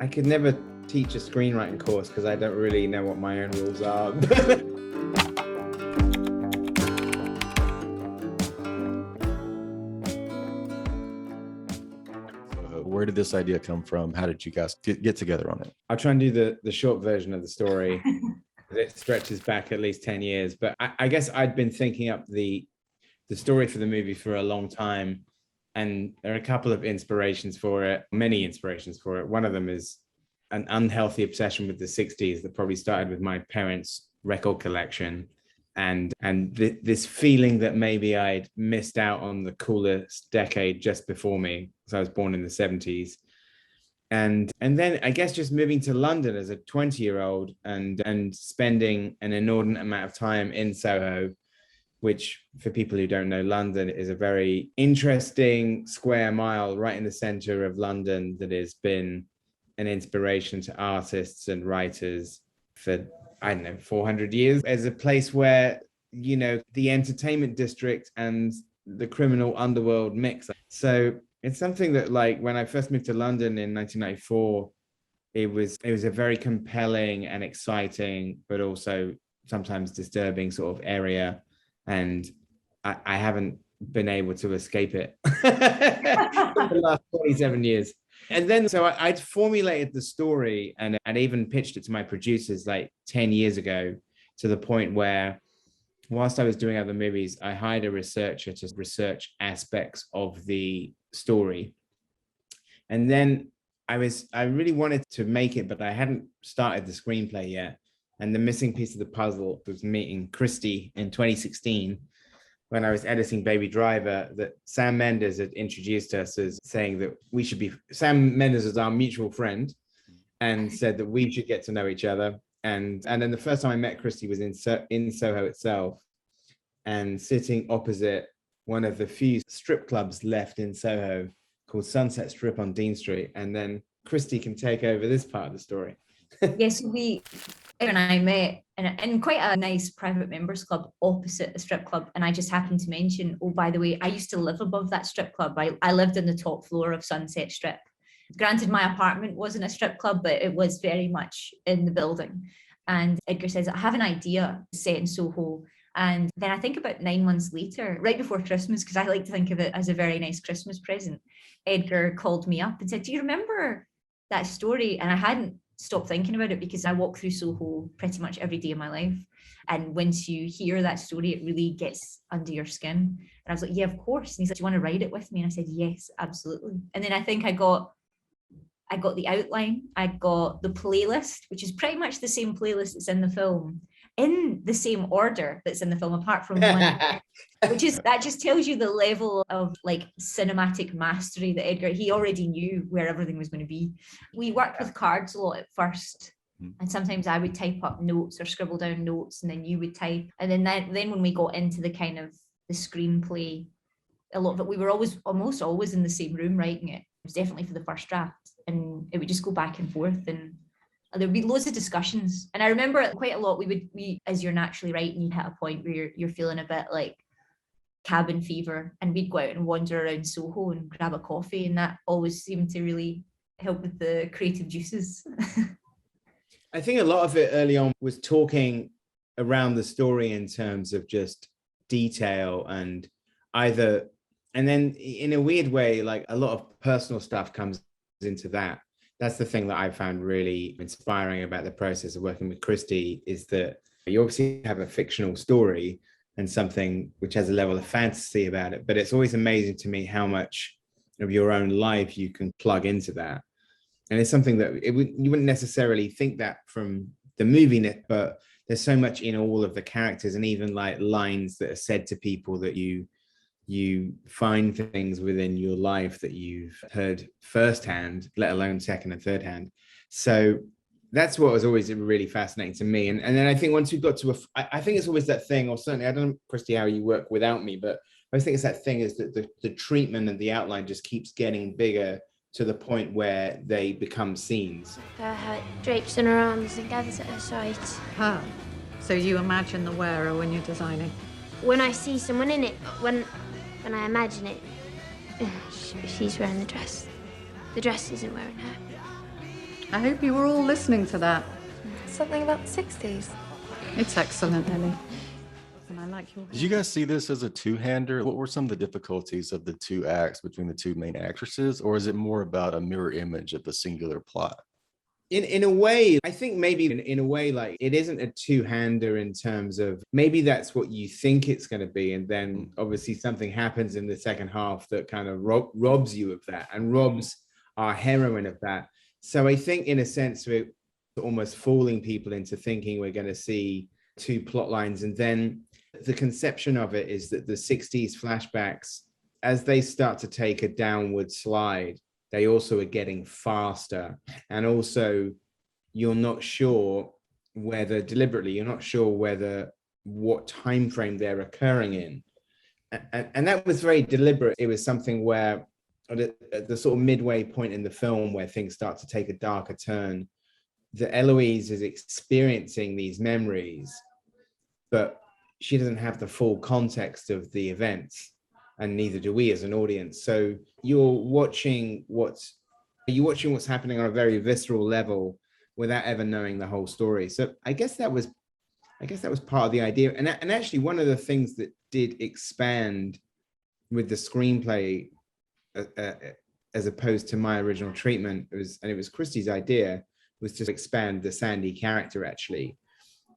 I could never teach a screenwriting course because I don't really know what my own rules are. Where did this idea come from? How did you guys get together on it? I'll try and do the short version of the story. It stretches back at least 10 years, but I guess I'd been thinking up the story for the movie for a long time. And there are a couple of inspirations for it, many inspirations for it. One of them is an unhealthy obsession with the 60s that probably started with my parents' record collection. And this feeling that maybe I'd missed out on the coolest decade just before me, because I was born in the 70s. And then I guess just moving to London as a 20-year-old and spending an inordinate amount of time in Soho, which for people who don't know, London is a very interesting square mile right in the center of London that has been an inspiration to artists and writers for, I don't know, 400 years, as a place where, you know, the entertainment district and the criminal underworld mix. So it's something that, like, when I first moved to London in 1994, it was a very compelling and exciting, but also sometimes disturbing sort of area. And I haven't been able to escape it for the last 27 years. And then, so I'd formulated the story and even pitched it to my producers like 10 years ago, to the point where, whilst I was doing other movies, I hired a researcher to research aspects of the story. And then I really wanted to make it, but I hadn't started the screenplay yet. And the missing piece of the puzzle was meeting Krysty in 2016 when I was editing Baby Driver, that Sam Mendes had introduced us as saying that Sam Mendes is our mutual friend and said that we should get to know each other. And then the first time I met Krysty was in Soho itself, and sitting opposite one of the few strip clubs left in Soho called Sunset Strip on Dean Street. And then Krysty can take over this part of the story. Yes, and I met in quite a nice private members club opposite a strip club, and I just happened to mention, oh, by the way, I used to live above that strip club. I lived in the top floor of Sunset Strip. Granted, my apartment wasn't a strip club, but it was very much in the building. And Edgar says, I have an idea set in Soho. And then I think about 9 months later, right before Christmas, because I like to think of it as a very nice Christmas present, Edgar called me up and said, do you remember that story? And I hadn't stopped thinking about it, because I walk through Soho pretty much every day of my life. And once you hear that story, it really gets under your skin. And I was like, yeah, of course. And he said, do you want to write it with me? And I said, yes, absolutely. And then I think I got the outline, I got the playlist, which is pretty much the same playlist that's in the film, in the same order that's in the film, apart from one, that just tells you the level of like cinematic mastery that Edgar, he already knew where everything was going to be. We worked with cards a lot at first, and sometimes I would type up notes or scribble down notes, and then you would type. And then when we got into the kind of the screenplay, a lot of it, we were almost always in the same room writing it. It was definitely for the first draft, and it would just go back and forth, and there would be loads of discussions. And I remember quite a lot, we as you're naturally writing, you hit a point where you're feeling a bit like cabin fever, and we'd go out and wander around Soho and grab a coffee, and that always seemed to really help with the creative juices. I think a lot of it early on was talking around the story in terms of just detail, and then in a weird way, like a lot of personal stuff comes into that. That's the thing that I found really inspiring about the process of working with Krysty, is that you obviously have a fictional story and something which has a level of fantasy about it, but it's always amazing to me how much of your own life you can plug into that. And it's something that you wouldn't necessarily think that from the movie, but there's so much in all of the characters, and even like lines that are said to people that you find things within your life that you've heard firsthand, let alone second and third hand. So that's what was always really fascinating to me. And then I think once we got to I think it's always that thing, or certainly, I don't know, Krysty, how you work without me, but I think it's that thing, is that the treatment and the outline just keeps getting bigger to the point where they become scenes. How it drapes in her arms and gathers at her sides. Her? So you imagine the wearer when you're designing? When I see someone in it, when I imagine it, she's wearing the dress. The dress isn't wearing her. I hope you were all listening to that. Something about the 60s. It's excellent, Ellie. And I like your... Did you guys see this as a two-hander? What were some of the difficulties of the two acts between the two main actresses? Or is it more about a mirror image of the singular plot? In a way, I think maybe in a way, like it isn't a two-hander in terms of maybe that's what you think it's going to be. And then obviously something happens in the second half that kind of robs you of that and robs our heroine of that. So I think in a sense, we're almost fooling people into thinking we're going to see two plot lines. And then the conception of it is that the 60s flashbacks, as they start to take a downward slide, they also are getting faster. And also, you're not sure whether deliberately, you're not sure whether what time frame they're occurring in. And that was very deliberate. It was something where at the sort of midway point in the film where things start to take a darker turn, that Eloise is experiencing these memories, but she doesn't have the full context of the events. And neither do we as an audience. So you're watching what's happening on a very visceral level without ever knowing the whole story. So I guess that was part of the idea. And actually one of the things that did expand with the screenplay as opposed to my original treatment it was Krysty's idea, was to expand the Sandy character actually.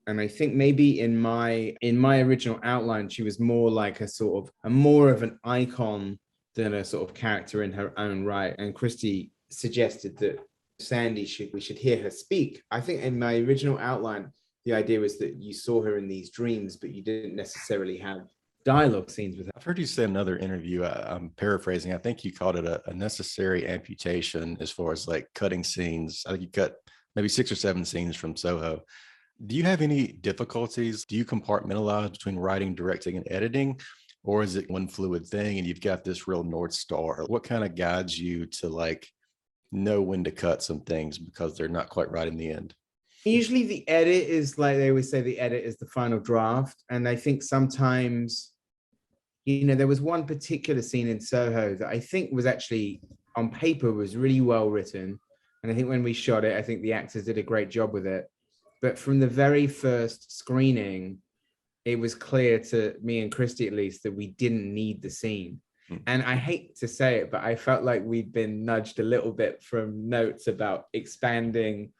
And I think maybe in my original outline, she was more like more of an icon than a sort of character in her own right. And Krysty suggested that we should hear her speak. I think in my original outline, the idea was that you saw her in these dreams, but you didn't necessarily have dialogue scenes with her. I've heard you say in another interview, I'm paraphrasing, I think you called it a necessary amputation as far as like cutting scenes. I think you cut maybe 6 or 7 scenes from Soho. Do you have any difficulties? Do you compartmentalize between writing, directing, and editing? Or is it one fluid thing and you've got this real North Star? What kind of guides you to like know when to cut some things because they're not quite right in the end? Usually the edit is like they always say, the edit is the final draft. And I think sometimes, there was one particular scene in Soho that I think was actually on paper was really well written. And I think when we shot it, I think the actors did a great job with it. But from the very first screening, it was clear to me and Krysty, at least, that we didn't need the scene. And I hate to say it, but I felt like we'd been nudged a little bit from notes about expanding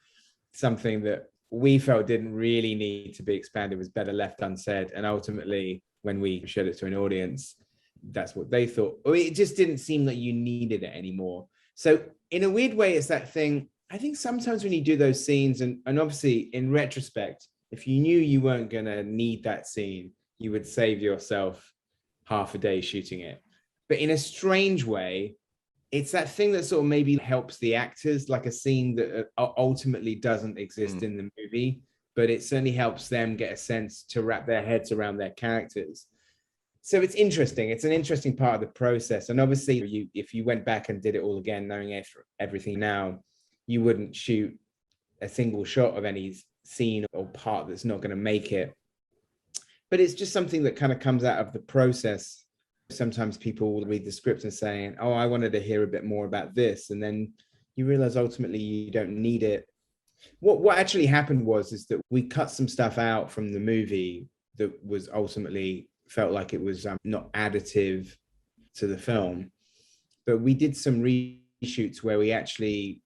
something that we felt didn't really need to be expanded, was better left unsaid. And ultimately, when we showed it to an audience, that's what they thought. It just didn't seem like you needed it anymore. So in a weird way, it's that thing. I think sometimes when you do those scenes, and obviously in retrospect, if you knew you weren't going to need that scene, you would save yourself half a day shooting it. But in a strange way, it's that thing that sort of maybe helps the actors, like a scene that ultimately doesn't exist in the movie, but it certainly helps them get a sense to wrap their heads around their characters. So it's interesting. It's an interesting part of the process. And obviously, if you went back and did it all again, knowing everything now, you wouldn't shoot a single shot of any scene or part that's not going to make it. But it's just something that kind of comes out of the process. Sometimes people will read the script and saying, oh, I wanted to hear a bit more about this. And then you realize ultimately you don't need it. What actually happened is that we cut some stuff out from the movie that was ultimately felt like it was not additive to the film. But we did some reshoots where we actually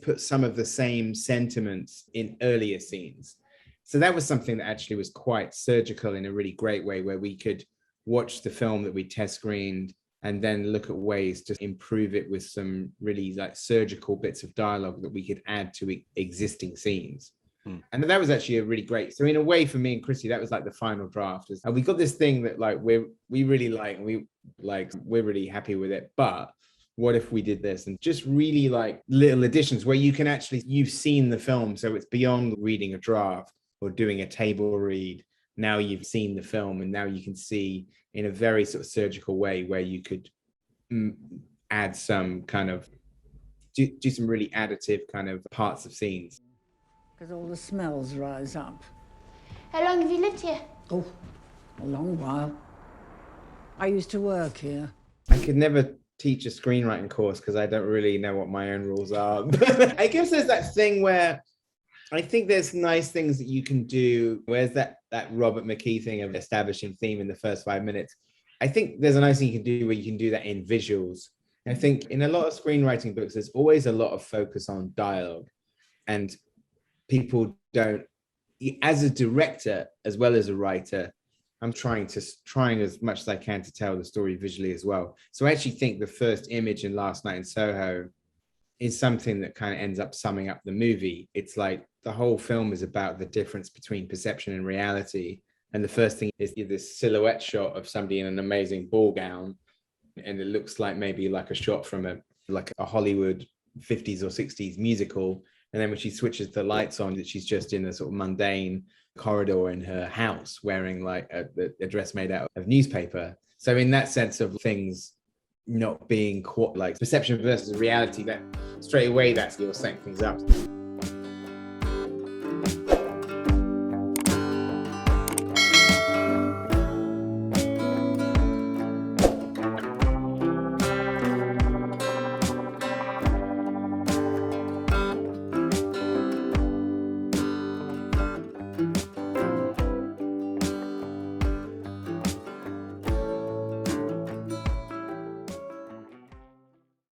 put some of the same sentiments in earlier scenes. So that was something that actually was quite surgical in a really great way, where we could watch the film that we test screened and then look at ways to improve it with some really like surgical bits of dialogue that we could add to existing scenes. And that was actually a really great. So in a way, for me and Krysty, that was like the final draft. And we got this thing that like we really like, we're really happy with it. But what if we did this? And just really like little additions where you can actually, you've seen the film, so it's beyond reading a draft or doing a table read. Now you've seen the film, and now you can see in a very sort of surgical way where you could add some kind of, do some really additive kind of parts of scenes. Because all the smells rise up. How long have you lived here? Oh, a long while. I used to work here. I could never teach a screenwriting course because I don't really know what my own rules are. I guess there's that thing where I think there's nice things that you can do. Where's that Robert McKee thing of establishing theme in the first 5 minutes? I think there's a nice thing you can do where you can do that in visuals. I think in a lot of screenwriting books, there's always a lot of focus on dialogue, and people don't, as a director as well as a writer, I'm trying as much as I can to tell the story visually as well. So I actually think the first image in Last Night in Soho is something that kind of ends up summing up the movie. It's like the whole film is about the difference between perception and reality. And the first thing is this silhouette shot of somebody in an amazing ball gown. And it looks like maybe like a shot from a Hollywood 50s or 60s musical. And then when she switches the lights on, that she's just in a sort of mundane corridor in her house wearing like a dress made out of newspaper. So in that sense of things not being quite like perception versus reality, that straight away that's you're setting things up.